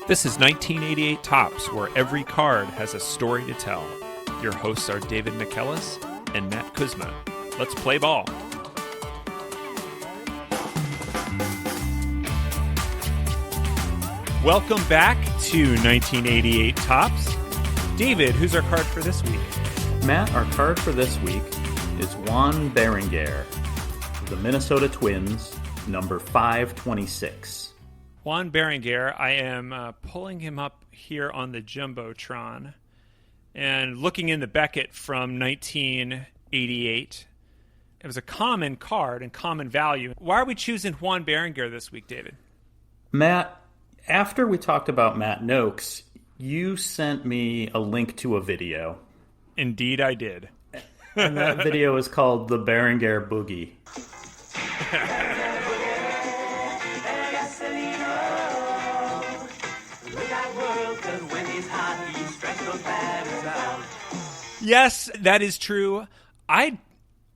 This is 1988 Topps, where every card has a story to tell. Your hosts are David McKellis and Matt Kuzma. Let's play ball. Welcome back to 1988 Topps. David, who's our card for this week? Matt, our card for this week is Juan Berenguer, the Minnesota Twins, number 526. Juan Berenguer, I am pulling him up here on the Jumbotron and looking in the Beckett from 1988. It was a common card and common value. Why are we choosing Juan Berenguer this week, David? Matt, after we talked about Matt Noakes, you sent me a link to a video. Indeed, I did. And that video is called The Berenguer Boogie. Yes, that is true. I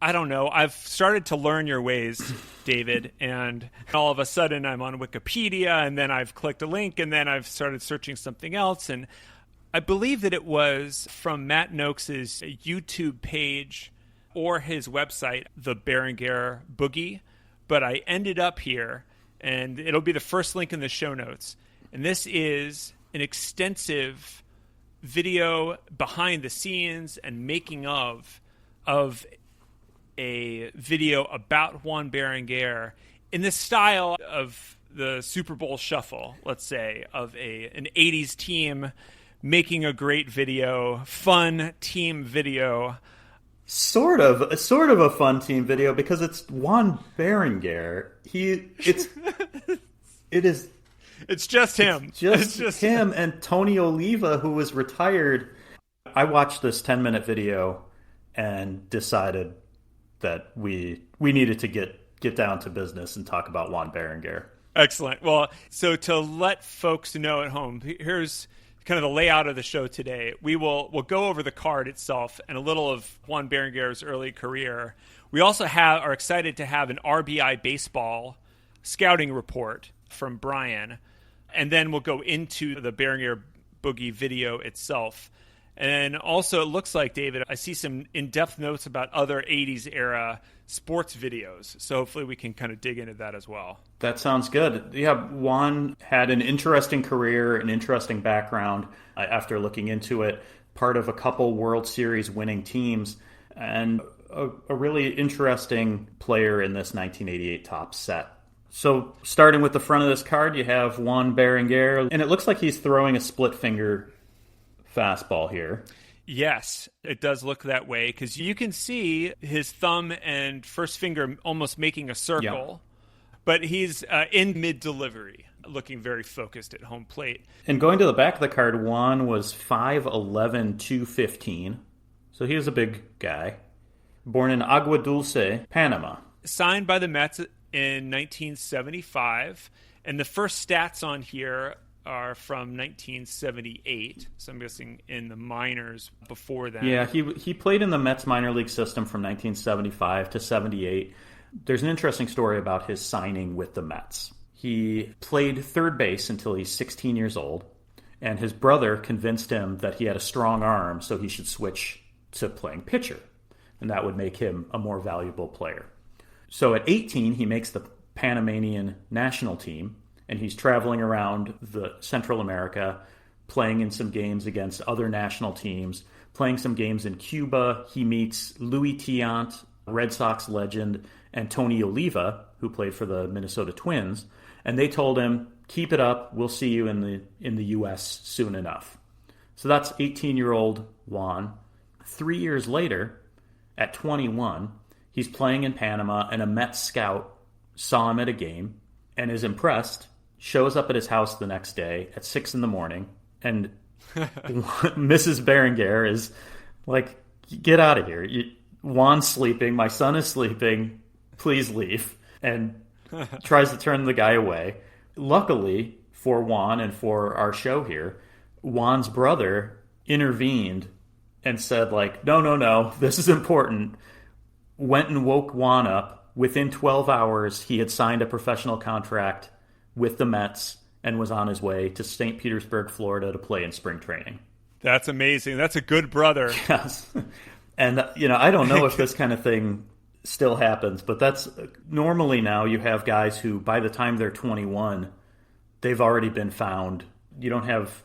don't know. I've started to learn your ways, David, and all of a sudden I'm on Wikipedia, and then I've clicked a link, and then I've started searching something else, and I believe that it was from Matt Noakes' YouTube page or his website, the Berenguer Boogie, but I ended up here, and it'll be the first link in the show notes, and this is an extensive video behind the scenes and making of a video about Juan Berenguer in the style of the Super Bowl shuffle, let's say, of an 80s team making a great video, fun team video. Sort of a fun team video because it's Juan Berenguer. It's just him. It's just him and Tony Oliva, who was retired. I watched this 10-minute video and decided that we needed to get down to business and talk about Juan Berenguer. Excellent. Well, so to let folks know at home, here's kind of the layout of the show today. We'll go over the card itself and a little of Juan Berenguer's early career. We also are excited to have an RBI baseball scouting report from Brian. And then we'll go into the Berenguer Boogie video itself. And also, it looks like, David, I see some in-depth notes about other 80s era sports videos. So hopefully we can kind of dig into that as well. That sounds good. Yeah, Juan had an interesting career, an interesting background after looking into it. Part of a couple World Series winning teams, and a really interesting player in this 1988 Topps set. So starting with the front of this card, you have Juan Berenguer, and it looks like he's throwing a split finger fastball here. Yes, it does look that way because you can see his thumb and first finger almost making a circle, but he's in mid-delivery, looking very focused at home plate. And going to the back of the card, Juan was 5'11", 215, so he was a big guy. Born in Agua Dulce, Panama. Signed by the Mets in 1975, and the first stats on here are from 1978, so I'm guessing in the minors before that. Yeah, he played in the Mets minor league system from 1975 to 78. There's an interesting story about his signing with the Mets. He played third base until he's 16 years old, and his brother convinced him that he had a strong arm, so he should switch to playing pitcher, and that would make him a more valuable player. So at 18, he makes the Panamanian national team, and he's traveling around the Central America, playing in some games against other national teams, playing some games in Cuba. He meets Louis Tiant, Red Sox legend, and Tony Oliva, who played for the Minnesota Twins, and they told him, keep it up, we'll see you in the U.S. soon enough. So that's 18-year-old Juan. 3 years later, at 21, he's playing in Panama, and a Mets scout saw him at a game and is impressed, shows up at his house the next day at 6 a.m, and Mrs. Berenguer is like, get out of here. Juan's sleeping, my son is sleeping, please leave, and tries to turn the guy away. Luckily for Juan and for our show here, Juan's brother intervened and said, like, no, this is important. Went and woke Juan up. Within 12 hours, he had signed a professional contract with the Mets and was on his way to St. Petersburg, Florida to play in spring training. That's amazing. That's a good brother. Yes. And, I don't know if this kind of thing still happens, but that's normally now you have guys who, by the time they're 21, they've already been found. You don't have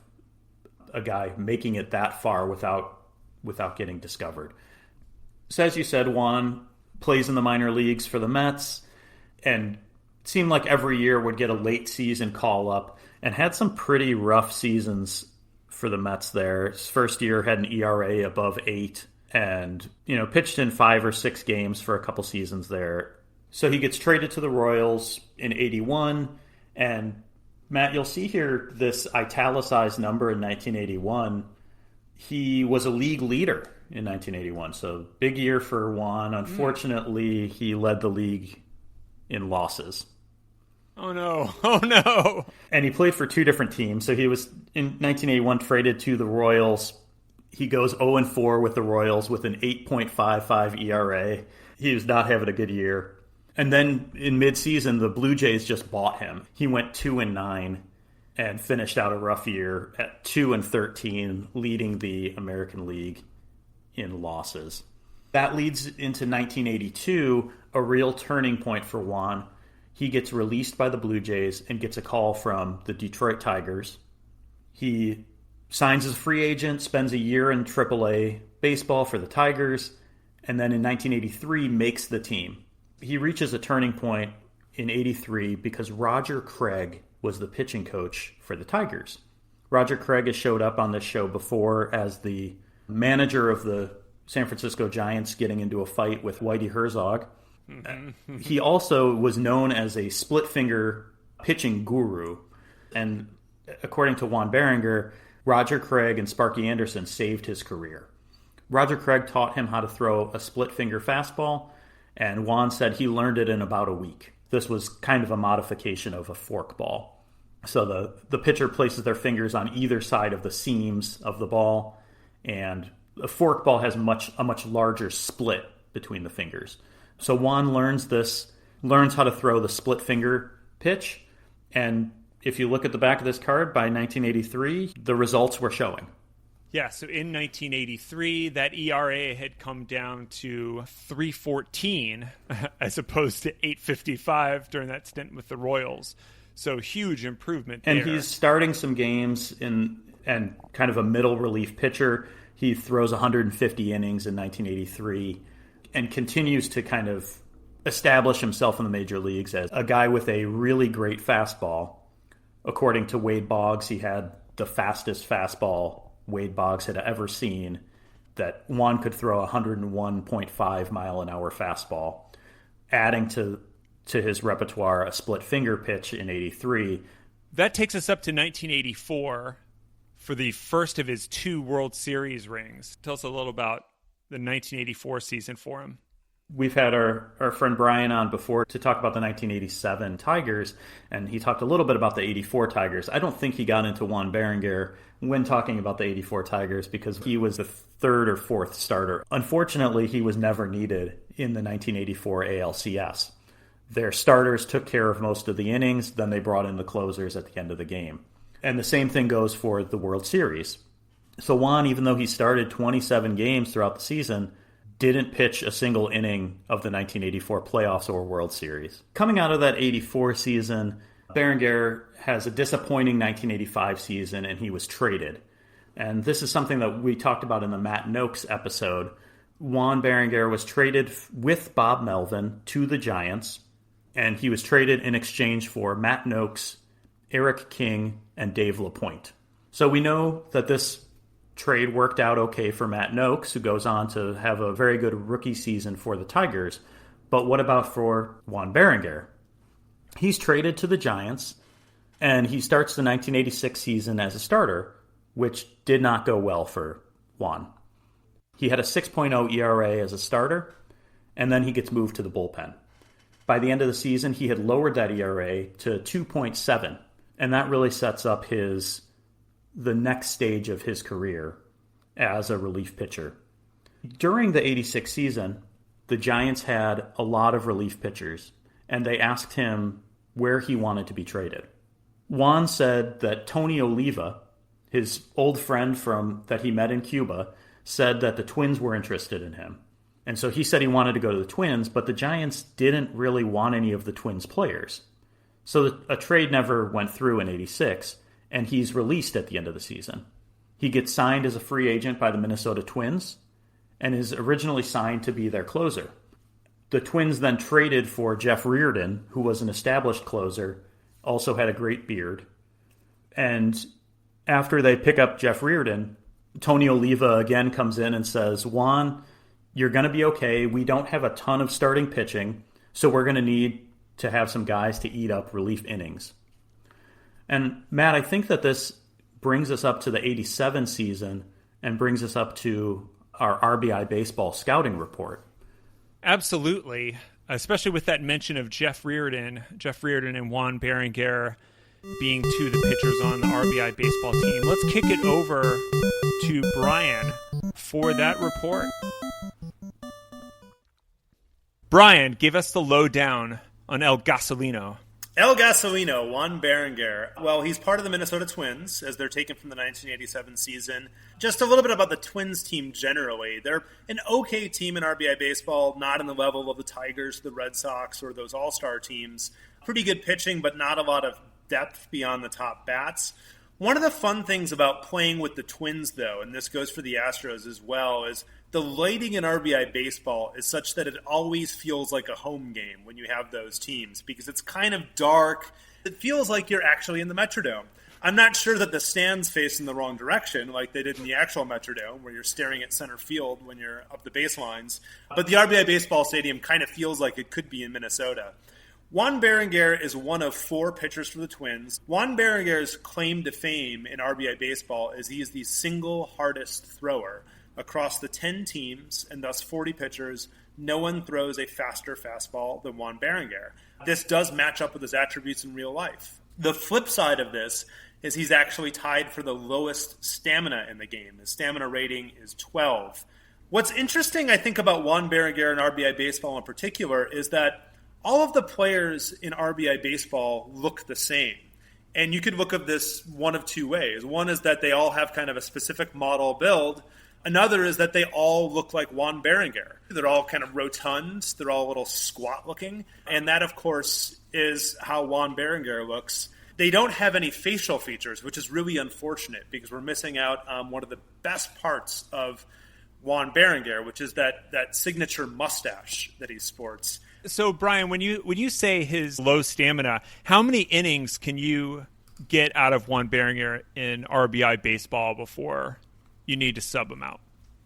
a guy making it that far without getting discovered. So as you said, Juan plays in the minor leagues for the Mets and it seemed like every year would get a late season call up and had some pretty rough seasons for the Mets there. His first year had an ERA above 8 and, pitched in 5 or 6 games for a couple seasons there. So he gets traded to the Royals in 81. And Matt, you'll see here this italicized number in 1981. He was a league leader in 1981. So big year for Juan. Unfortunately, he led the league in losses. Oh, no. Oh, no. And he played for 2 different teams. So he was, in 1981, traded to the Royals. He goes 0-4 with the Royals with an 8.55 ERA. He was not having a good year. And then in midseason, the Blue Jays just bought him. He went 2-9 and finished out a rough year at 2-13, leading the American League in losses. That leads into 1982, a real turning point for Juan. He gets released by the Blue Jays and gets a call from the Detroit Tigers. He signs as a free agent, spends a year in AAA baseball for the Tigers, and then in 1983 makes the team. He reaches a turning point in 83 because Roger Craig was the pitching coach for the Tigers. Roger Craig has showed up on this show before as the manager of the San Francisco Giants getting into a fight with Whitey Herzog. He also was known as a split-finger pitching guru. And according to Juan Berenguer, Roger Craig and Sparky Anderson saved his career. Roger Craig taught him how to throw a split-finger fastball, and Juan said he learned it in about a week. This was kind of a modification of a forkball. So the pitcher places their fingers on either side of the seams of the ball, and a forkball has a much larger split between the fingers. So Juan learns how to throw the split-finger pitch, and if you look at the back of this card, by 1983, the results were showing. Yeah, so in 1983, that ERA had come down to 3.14 as opposed to 8.55 during that stint with the Royals. So huge improvement there. And he's starting some games and kind of a middle relief pitcher. He throws 150 innings in 1983 and continues to kind of establish himself in the major leagues as a guy with a really great fastball. According to Wade Boggs, he had the fastest fastball Wade Boggs had ever seen, that Juan could throw a 101.5 mile an hour fastball, adding to his repertoire a split finger pitch in 83. That takes us up to 1984 for the first of his 2 World Series rings. Tell us a little about the 1984 season for him. We've had our friend Brian on before to talk about the 1987 Tigers, and he talked a little bit about the 84 Tigers. I don't think he got into Juan Berenguer when talking about the 84 Tigers because he was the 3rd or 4th starter. Unfortunately, he was never needed in the 1984 ALCS. Their starters took care of most of the innings, then they brought in the closers at the end of the game. And the same thing goes for the World Series. So Juan, even though he started 27 games throughout the season, didn't pitch a single inning of the 1984 playoffs or World Series. Coming out of that 84 season, Berenguer has a disappointing 1985 season, and he was traded. And this is something that we talked about in the Matt Noakes episode. Juan Berenguer was traded with Bob Melvin to the Giants, and he was traded in exchange for Matt Noakes, Eric King, and Dave LaPointe. So we know that this trade worked out okay for Matt Noakes, who goes on to have a very good rookie season for the Tigers. But what about for Juan Berenguer? He's traded to the Giants, and he starts the 1986 season as a starter, which did not go well for Juan. He had a 6.0 ERA as a starter, and then he gets moved to the bullpen. By the end of the season, he had lowered that ERA to 2.7, and that really sets up the next stage of his career as a relief pitcher. During the 86 season, the Giants had a lot of relief pitchers, and they asked him where he wanted to be traded. Juan said that Tony Oliva, his old friend that he met in Cuba, said that the Twins were interested in him. And so he said he wanted to go to the Twins, but the Giants didn't really want any of the Twins players. So a trade never went through in 86, and he's released at the end of the season. He gets signed as a free agent by the Minnesota Twins and is originally signed to be their closer. The Twins then traded for Jeff Reardon, who was an established closer, also had a great beard. And after they pick up Jeff Reardon, Tony Oliva again comes in and says, Juan, you're going to be okay. We don't have a ton of starting pitching, so we're going to need to have some guys to eat up relief innings. And Matt, I think that this brings us up to the 87 season and brings us up to our RBI baseball scouting report. Absolutely, especially with that mention of Jeff Reardon and Juan Berenguer being two of the pitchers on the RBI baseball team. Let's kick it over to Brian for that report. Brian, give us the lowdown on El Gasolino. El Gasolino, Juan Berenguer. Well, he's part of the Minnesota Twins, as they're taken from the 1987 season. Just a little bit about the Twins team generally. They're an okay team in RBI baseball, not in the level of the Tigers, the Red Sox, or those all-star teams. Pretty good pitching, but not a lot of depth beyond the top bats. One of the fun things about playing with the Twins, though, and this goes for the Astros as well, is the lighting in RBI baseball is such that it always feels like a home game when you have those teams, because it's kind of dark. It feels like you're actually in the Metrodome. I'm not sure that the stands face in the wrong direction like they did in the actual Metrodome, where you're staring at center field when you're up the baselines. But the RBI baseball stadium kind of feels like it could be in Minnesota. Juan Berenguer is one of 4 pitchers for the Twins. Juan Berenguer's claim to fame in RBI baseball is he is the single hardest thrower. Across the 10 teams, and thus 40 pitchers, no one throws a faster fastball than Juan Berenguer. This does match up with his attributes in real life. The flip side of this is he's actually tied for the lowest stamina in the game. His stamina rating is 12. What's interesting, I think, about Juan Berenguer and RBI baseball in particular is that all of the players in RBI baseball look the same. And you could look at this one of two ways. One is that they all have kind of a specific model build. Another is that they all look like Juan Berenguer. They're all kind of rotund. They're all a little squat looking. And that, of course, is how Juan Berenguer looks. They don't have any facial features, which is really unfortunate because we're missing out on one of the best parts of Juan Berenguer, which is that signature mustache that he sports. So, Brian, when you say his low stamina, how many innings can you get out of Juan Berenguer in RBI baseball before you need to sub him out?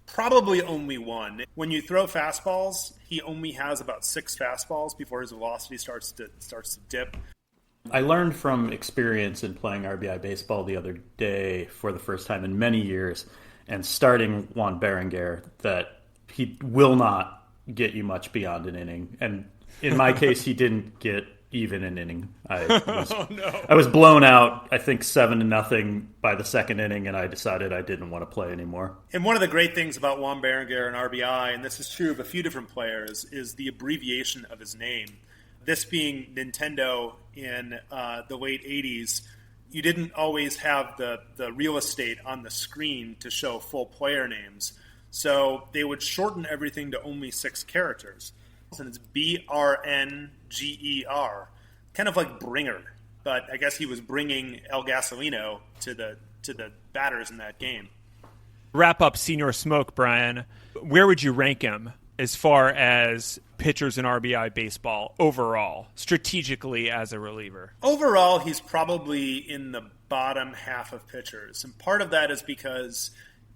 Probably only one. When you throw fastballs, he only has about 6 fastballs before his velocity starts to dip. I learned from experience in playing RBI baseball the other day for the first time in many years, and starting Juan Berenguer, that he will not get you much beyond an inning. And in my case, he didn't get even an inning. I was blown out, I think 7-0 by the second inning, and I decided I didn't want to play anymore. And one of the great things about Juan Berenguer and RBI, and this is true of a few different players, is the abbreviation of his name. This being Nintendo in the late 80s, you didn't always have the real estate on the screen to show full player names. So they would shorten everything to only 6 characters. And it's Brnger, kind of like bringer, but I guess he was bringing El Gasolino to the batters in that game. Wrap up Señor Smoke, Brian. Where would you rank him as far as pitchers in RBI baseball overall, strategically as a reliever? Overall, he's probably in the bottom half of pitchers, and part of that is because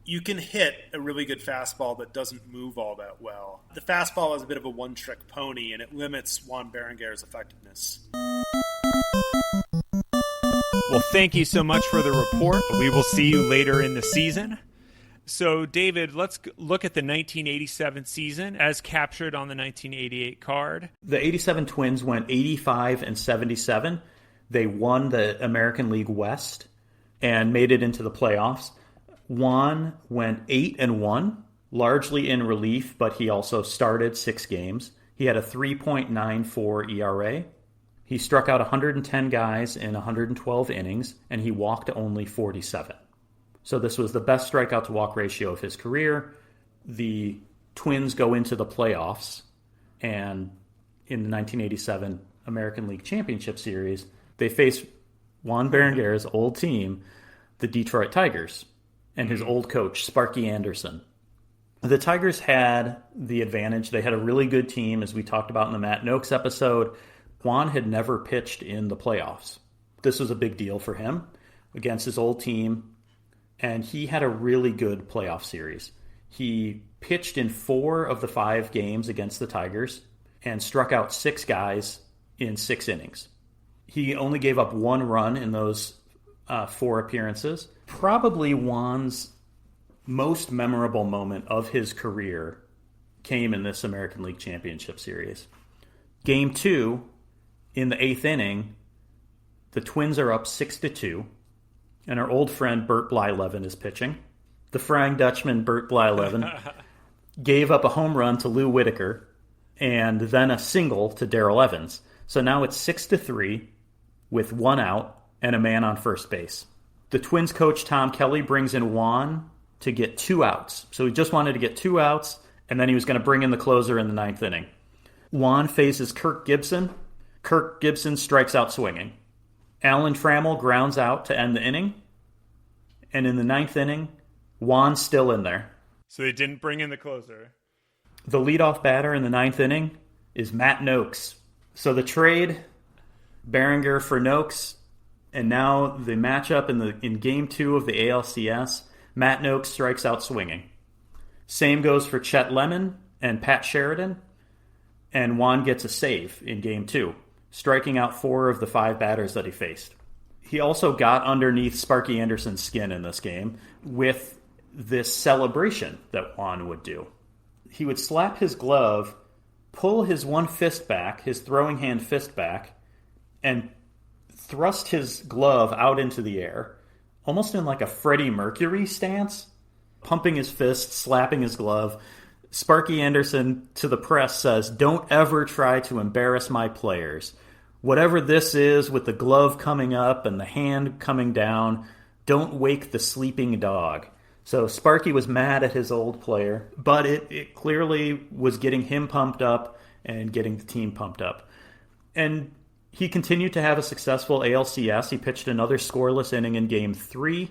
you can hit a really good fastball that doesn't move all that well. The fastball is a bit of a one-trick pony, and it limits Juan Berenguer's effectiveness. Well, thank you so much for the report. We will see you later in the season. So, David, let's look at the 1987 season as captured on the 1988 card. The 87 Twins went 85-77. They won the American League West and made it into the playoffs. Juan went 8-1, largely in relief, but he also started 6 games. He had a 3.94 ERA. He struck out 110 guys in 112 innings, and he walked only 47. So this was the best strikeout-to-walk ratio of his career. The Twins go into the playoffs, and in the 1987 American League Championship Series, they face Juan Berenguer's old team, the Detroit Tigers, and his old coach, Sparky Anderson. The Tigers had the advantage. They had a really good team, as we talked about in the Matt Noakes episode. Juan had never pitched in the playoffs. This was a big deal for him against his old team, and he had a really good playoff series. He pitched in 4 of the 5 games against the Tigers and struck out 6 guys in 6 innings. He only gave up 1 run in those 4 appearances. Probably Juan's most memorable moment of his career came in this American League Championship Series. Game 2, in the 8th inning, the Twins are up 6-2, and our old friend Bert Blyleven is pitching. The Flying Dutchman Bert Blyleven gave up a home run to Lou Whitaker and then a single to Darrell Evans. So now it's 6-3 with 1 out and a man on first base. The Twins coach Tom Kelly brings in Juan to get 2 outs. So he just wanted to get 2 outs, and then he was going to bring in the closer in the 9th inning. Juan faces Kirk Gibson. Kirk Gibson strikes out swinging. Alan Trammell grounds out to end the inning. And in the 9th inning, Juan's still in there. So they didn't bring in the closer. The leadoff batter in the 9th inning is Matt Noakes. So the trade, Berenguer for Noakes, and now the matchup in Game 2 of the ALCS, Matt Noakes strikes out swinging. Same goes for Chet Lemon and Pat Sheridan, and Juan gets a save in Game 2, striking out 4 of the 5 batters that he faced. He also got underneath Sparky Anderson's skin in this game with this celebration that Juan would do. He would slap his glove, pull his one fist back, his throwing hand fist back, and thrust his glove out into the air, almost in like a Freddie Mercury stance, pumping his fist, slapping his glove. Sparky Anderson to the press says, "Don't ever try to embarrass my players. Whatever this is with the glove coming up and the hand coming down, don't wake the sleeping dog." So Sparky was mad at his old player, but it clearly was getting him pumped up and getting the team pumped up. And he continued to have a successful ALCS. He pitched another scoreless inning in Game 3,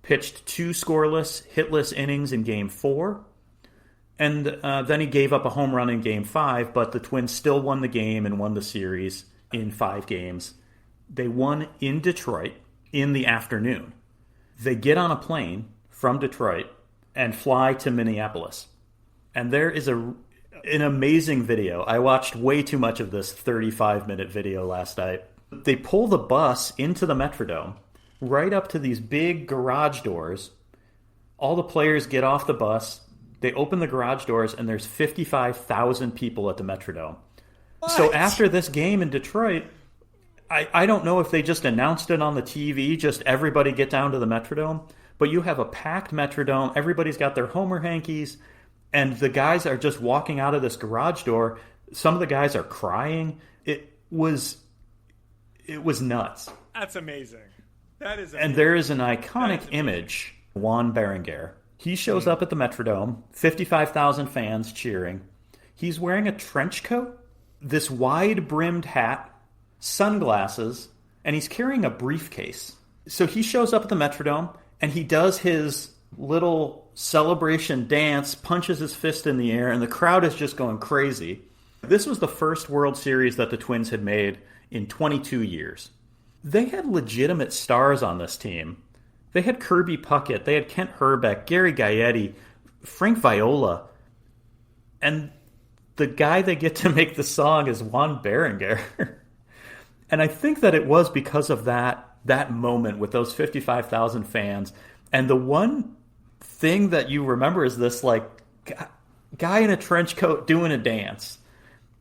pitched 2 scoreless, hitless innings in Game 4, and then he gave up a home run in Game 5, but the Twins still won the game and won the series in 5 games. They won in Detroit in the afternoon. They get on a plane from Detroit and fly to Minneapolis. And there is an amazing video. I watched way too much of this 35-minute video last night. They pull the bus into the Metrodome, right up to these big garage doors. All the players get off the bus. They open the garage doors, and there's 55,000 people at the Metrodome. What? So after this game in Detroit, I don't know if they just announced it on the TV, just everybody get down to the Metrodome, but you have a packed Metrodome. Everybody's got their Homer hankies, and the guys are just walking out of this garage door. Some of the guys are crying. It was nuts. That's amazing. That is amazing. And there is an iconic image, Juan Berenguer. He shows up at the Metrodome, 55,000 fans cheering. He's wearing a trench coat, this wide-brimmed hat, sunglasses, and he's carrying a briefcase. So he shows up at the Metrodome, and he does his little celebration dance, punches his fist in the air, and the crowd is just going crazy. This was the first World Series that the Twins had made in 22 years. They had legitimate stars on this team. They had Kirby Puckett, they had Kent Herbeck, Gary Gaetti, Frank Viola, and the guy they get to make the song is Juan Berenguer. And I think that it was because of that moment with those 55,000 fans. And the one thing that you remember is this, like, guy in a trench coat doing a dance.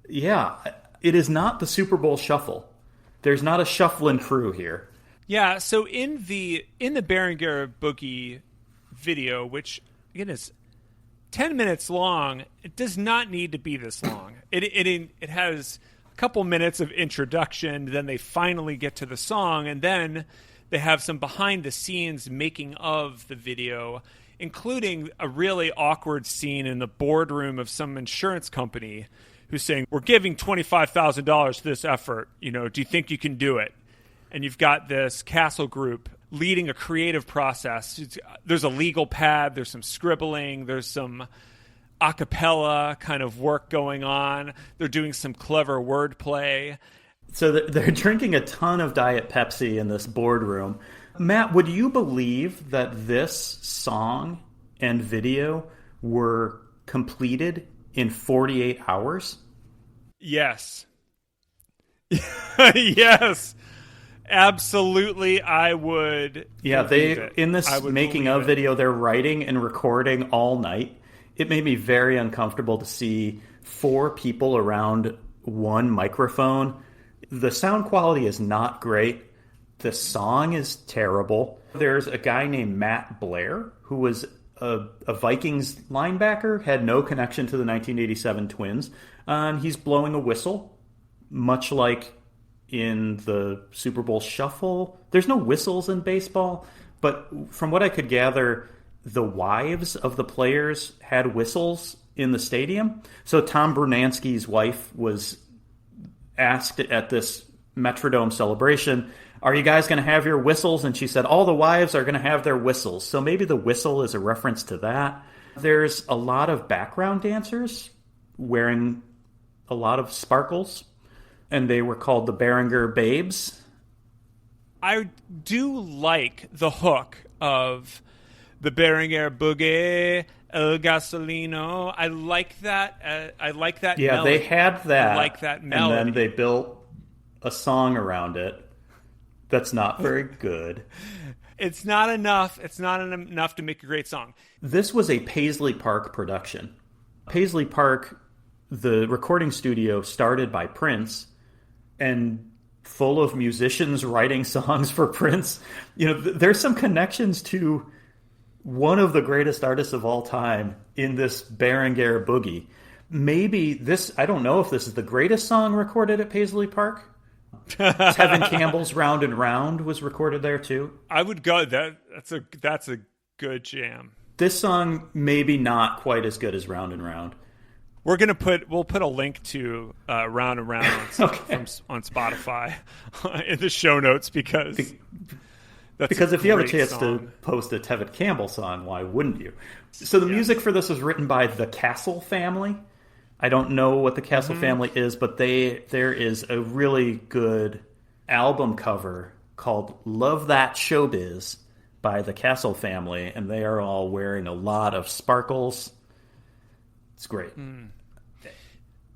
Yeah, it is not the Super Bowl shuffle. There's not a shuffling crew here. Yeah, so in the Berenguer Boogie video, which again is 10 minutes long, it does not need to be this long. It has couple minutes of introduction, then they finally get to the song, and then they have some behind the scenes making of the video, including a really awkward scene in the boardroom of some insurance company who's saying, we're giving $25,000 to this effort. Do you think you can do it? And you've got this Castle group leading a creative process. There's a legal pad, there's some scribbling, there's some a cappella kind of work going on. They're doing some clever wordplay. So they're drinking a ton of Diet Pepsi in this boardroom. Matt, would you believe that this song and video were completed in 48 hours? Yes. Yes. Absolutely, I would. Yeah, in this making of video, they're writing and recording all night. It made me very uncomfortable to see 4 people around one microphone. The sound quality is not great. The song is terrible. There's a guy named Matt Blair who was a Vikings linebacker, had no connection to the 1987 Twins. He's blowing a whistle, much like in the Super Bowl Shuffle. There's no whistles in baseball, but from what I could gather, the wives of the players had whistles in the stadium. So Tom Brunansky's wife was asked at this Metrodome celebration, are you guys going to have your whistles? And she said, all the wives are going to have their whistles. So maybe the whistle is a reference to that. There's a lot of background dancers wearing a lot of sparkles, and they were called the Berenguer Babes. I do like the hook of the Berenguer Boogie, El Gasolino. I like that. I like that. Yeah, melody. They had that. I like that melody. And then they built a song around it that's not very good. It's not enough. It's not enough to make a great song. This was a Paisley Park production. Paisley Park, the recording studio, started by Prince, and full of musicians writing songs for Prince. There's some connections to one of the greatest artists of all time in this Berenguer Boogie. Maybe this, I don't know if this is the greatest song recorded at Paisley Park. Tevin Campbell's Round and Round was recorded there too. I would go, that's a good jam. This song maybe not quite as good as Round and Round. We'll put a link to Round and Round on Spotify in the show notes because if you have a chance to post a Tevin Campbell song, why wouldn't you? So the music for this was written by the Castle family. I don't know what the Castle family is, but there is a really good album cover called Love That Showbiz by the Castle family, and they are all wearing a lot of sparkles. It's great.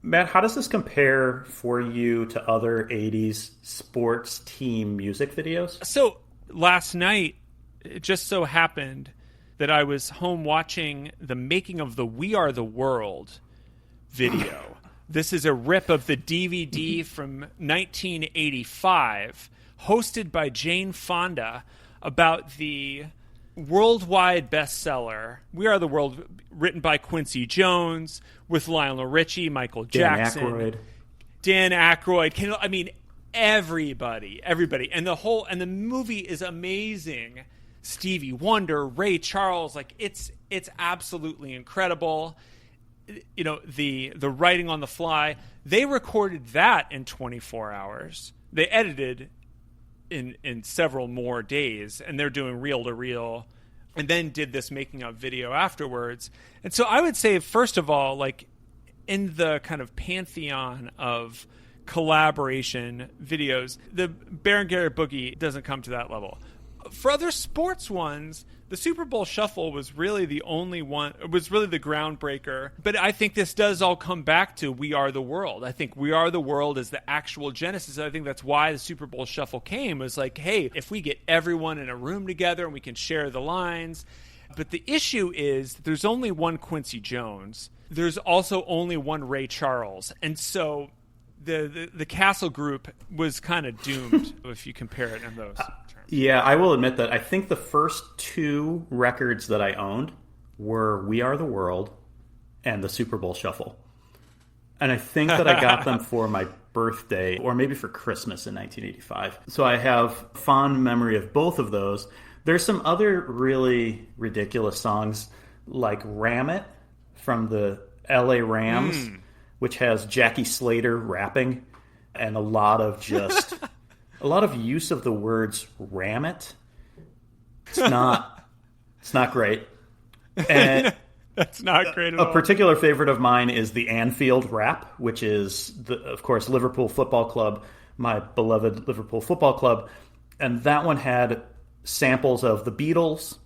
Matt, how does this compare for you to other 80s sports team music videos? So last night, it just so happened that I was home watching the making of the We Are the World video. This is a rip of the DVD from 1985, hosted by Jane Fonda, about the worldwide bestseller We Are the World, written by Quincy Jones, with Lionel Richie, Michael Jackson, Dan Aykroyd. Everybody, and the movie is amazing. Stevie Wonder, Ray Charles, it's absolutely incredible. The writing on the fly. They recorded that in 24 hours. They edited in several more days, and they're doing reel to reel, and then did this making of video afterwards. And so I would say, first of all, in the kind of pantheon of collaboration videos, the Berenguer Boogie doesn't come to that level. For other sports ones, the Super Bowl Shuffle was really the only one. It was really the groundbreaker. But I think this does all come back to We Are the World. I think We Are the World is the actual genesis. I think that's why the Super Bowl Shuffle came. It was like, hey, if we get everyone in a room together and we can share the lines. But the issue is there's only one Quincy Jones. There's also only one Ray Charles. And so the Castle group was kind of doomed if you compare it in those terms. Yeah, I will admit that I think the first 2 records that I owned were We Are the World and the Super Bowl Shuffle. And I think that I got them for my birthday or maybe for Christmas in 1985. So I have fond memory of both of those. There's some other really ridiculous songs like Ram It from the LA Rams, which has Jackie Slater rapping and a lot of use of the words ram it. It's not great. And that's not great at all. A particular favorite of mine is the Anfield Rap, which is, of course, Liverpool Football Club, my beloved Liverpool Football Club. And that one had samples of the Beatles.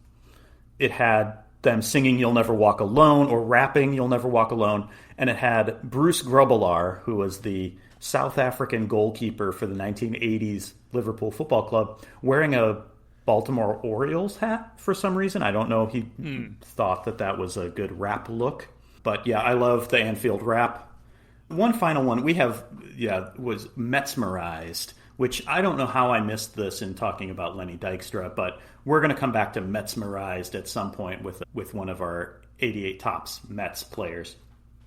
It had them singing You'll Never Walk Alone or rapping You'll Never Walk Alone. And it had Bruce Grobbelaar, who was the South African goalkeeper for the 1980s Liverpool Football Club, wearing a Baltimore Orioles hat for some reason. I don't know. He thought that was a good rap look. But yeah, I love the Anfield Rap. One final one we have, was Mesmerized, which I don't know how I missed this in talking about Lenny Dykstra, but we're going to come back to Mesmerized at some point with one of our 88 Tops Mets players.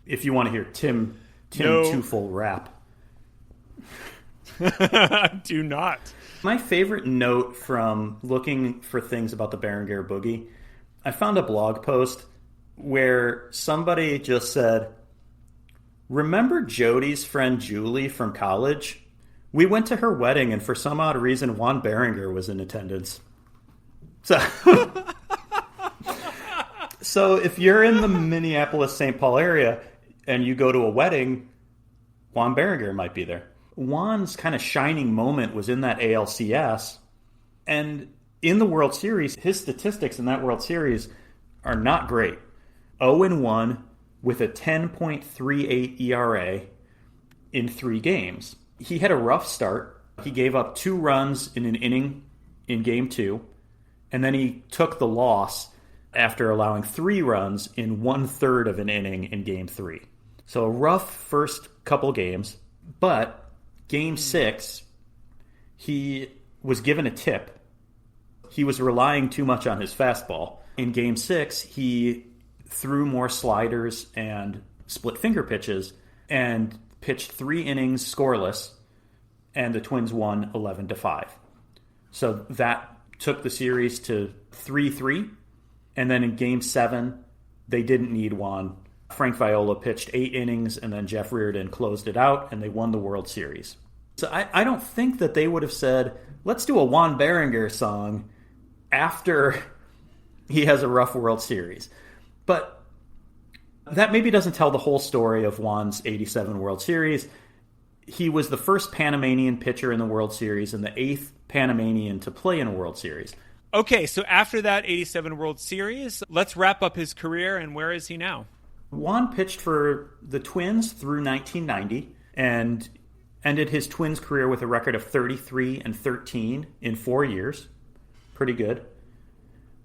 If you want to hear Tim Twofold rap. Do not. My favorite note from looking for things about the Berenguer Boogie, I found a blog post where somebody just said, "Remember Jody's friend Julie from college? We went to her wedding, and for some odd reason, Juan Berenguer was in attendance." So if you're in the Minneapolis-St. Paul area and you go to a wedding, Juan Berenguer might be there. Juan's kind of shining moment was in that ALCS, and in the World Series, his statistics in that World Series are not great. 0-1 with a 10.38 ERA in 3 games. He had a rough start. He gave up 2 runs in an inning in Game 2, and then he took the loss after allowing 3 runs in 1/3 of an inning in Game 3. So a rough first couple games, but Game 6, he was given a tip. He was relying too much on his fastball. In Game 6, he threw more sliders and split finger pitches and pitched 3 innings scoreless, and the Twins won 11-5. So that took the series to 3-3, and then in Game 7, they didn't need Juan. Frank Viola pitched 8 innings, and then Jeff Reardon closed it out, and they won the World Series. So I don't think that they would have said, let's do a Juan Berenguer song after he has a rough World Series. But that maybe doesn't tell the whole story of Juan's 87 World Series. He was the first Panamanian pitcher in the World Series and the 8th Panamanian to play in a World Series. Okay, so after that 87 World Series, let's wrap up his career, and where is he now? Juan pitched for the Twins through 1990 and ended his Twins career with a record of 33-13 in 4 years. Pretty good.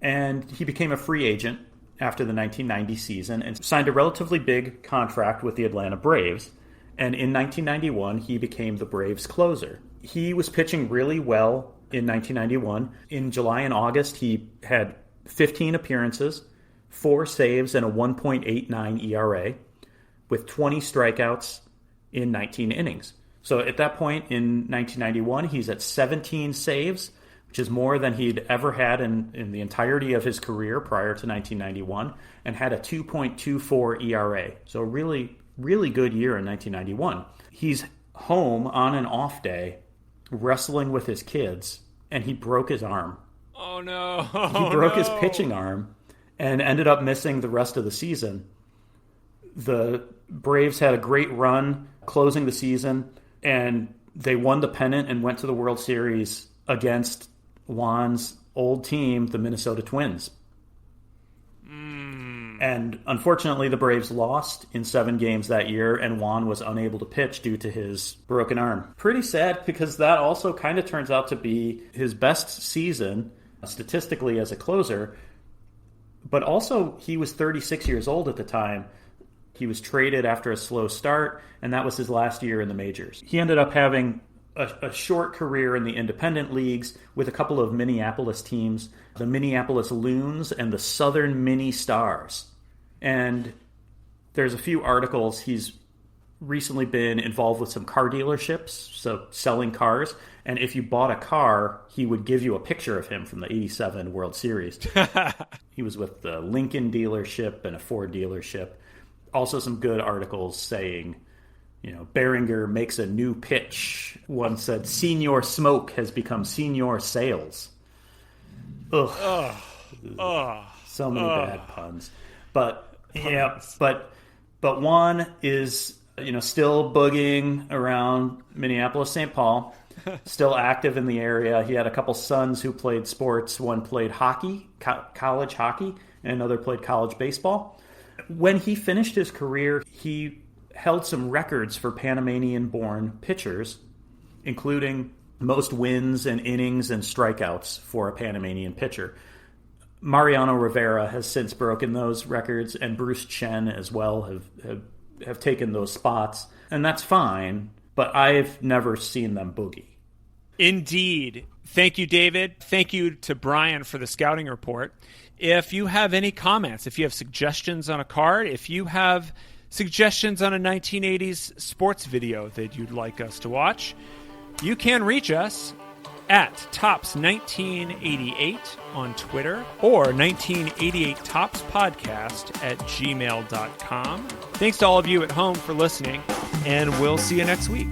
And he became a free agent after the 1990 season and signed a relatively big contract with the Atlanta Braves. And in 1991, he became the Braves closer. He was pitching really well in 1991. In July and August, he had 15 appearances, 4 saves, and a 1.89 ERA with 20 strikeouts in 19 innings. So at that point in 1991, he's at 17 saves, which is more than he'd ever had in the entirety of his career prior to 1991, and had a 2.24 ERA. So a really, really good year in 1991. He's home on an off day, wrestling with his kids, and he broke his arm. Oh, no. He broke his pitching arm and ended up missing the rest of the season. The Braves had a great run closing the season, and they won the pennant and went to the World Series against Juan's old team, the Minnesota Twins. And unfortunately, the Braves lost in 7 games that year, and Juan was unable to pitch due to his broken arm. Pretty sad, because that also kind of turns out to be his best season statistically as a closer. But also, he was 36 years old at the time. He was traded after a slow start, and that was his last year in the majors. He ended up having a short career in the independent leagues with a couple of Minneapolis teams, the Minneapolis Loons and the Southern Mini Stars. And there's a few articles. He's recently been involved with some car dealerships, so selling cars. And if you bought a car, he would give you a picture of him from the 87 World Series. He was with the Lincoln dealership and a Ford dealership. Also some good articles saying, Berenguer makes a new pitch. One said, Señor Smoke has become Señor Sales. Ugh. So many bad puns. But Juan is, still boogieing around Minneapolis, St. Paul, still active in the area. He had a couple sons who played sports. One played hockey, college hockey, and another played college baseball. When he finished his career, he held some records for Panamanian-born pitchers, including most wins and innings and strikeouts for a Panamanian pitcher. Mariano Rivera has since broken those records, and Bruce Chen as well have taken those spots, and that's fine, but I've never seen them boogie. Indeed. Thank you, David. Thank you to Brian for the scouting report. If you have any comments, if you have suggestions on a card, if you have suggestions on a 1980s sports video that you'd like us to watch, you can reach us at Tops1988 on Twitter or 1988tops podcast@gmail.com. Thanks to all of you at home for listening, and we'll see you next week.